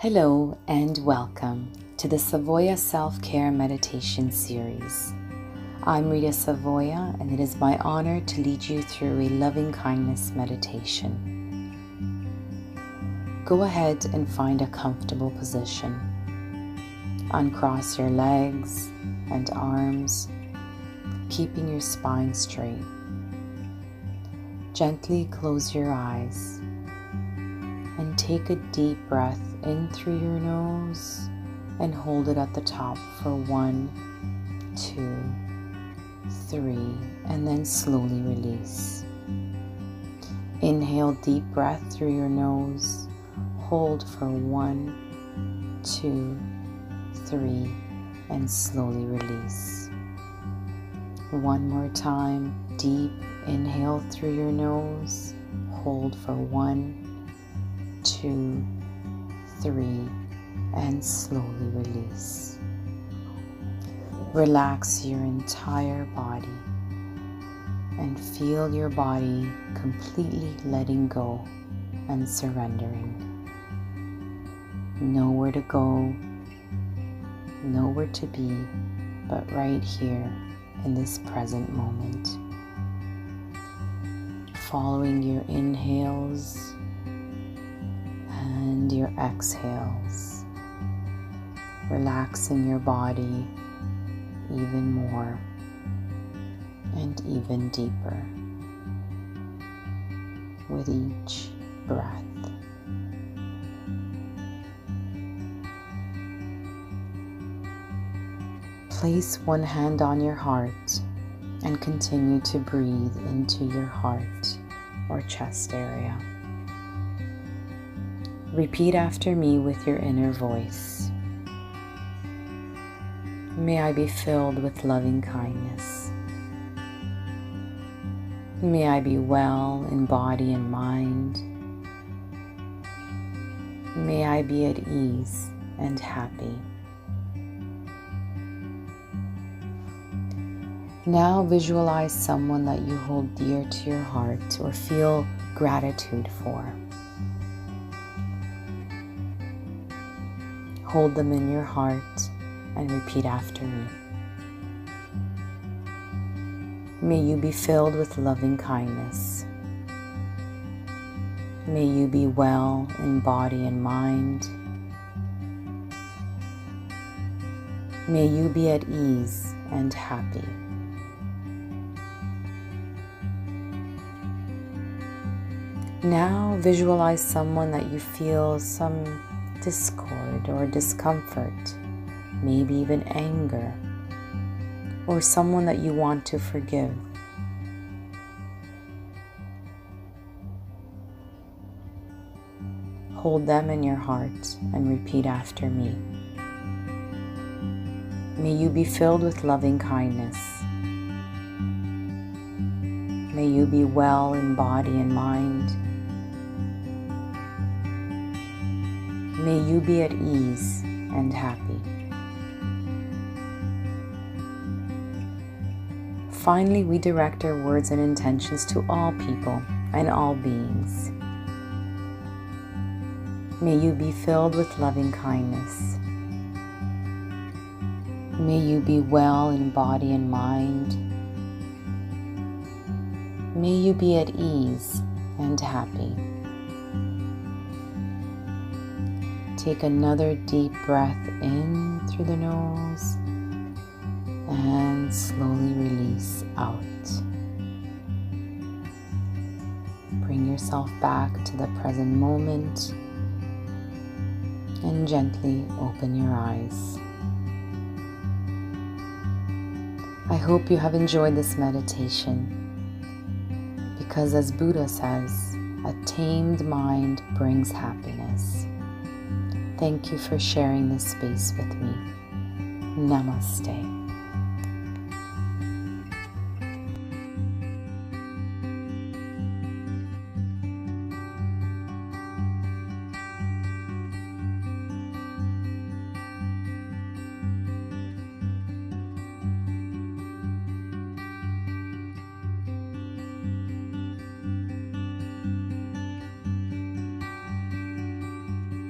Hello and welcome to the Savoya Self-Care Meditation Series. I'm Rita Savoya, and it is my honor to lead you through a loving kindness meditation. Go ahead and find a comfortable position. Uncross your legs and arms, keeping your spine straight. Gently close your eyes and take a deep breath in through your nose and hold it at the top for 1, 2, 3, and then slowly release. Inhale, deep breath through your nose, hold for 1, 2, 3, and slowly release. One more time, deep inhale through your nose, hold for 1, 2, 3, and slowly release. Relax your entire body and feel your body completely letting go and surrendering. Nowhere to go, nowhere to be, but right here in this present moment. Following your inhales and your exhales, relaxing your body even more and even deeper with each breath. Place one hand on your heart and continue to breathe into your heart or chest area. Repeat after me with your inner voice. May I be filled with loving kindness. May I be well in body and mind. May I be at ease and happy. Now visualize someone that you hold dear to your heart or feel gratitude for. Hold them in your heart and repeat after me. May you be filled with loving kindness. May you be well in body and mind. May you be at ease and happy. Now visualize someone that you feel some discord or discomfort, maybe even anger, or someone that you want to forgive. Hold them in your heart and repeat after me. May you be filled with loving kindness. May you be well in body and mind. May you be at ease and happy. Finally, we direct our words and intentions to all people and all beings. May you be filled with loving kindness. May you be well in body and mind. May you be at ease and happy. Take another deep breath in through the nose and slowly release out. Bring yourself back to the present moment and gently open your eyes. I hope you have enjoyed this meditation because, as Buddha says, a tamed mind brings happiness. Thank you for sharing this space with me. Namaste.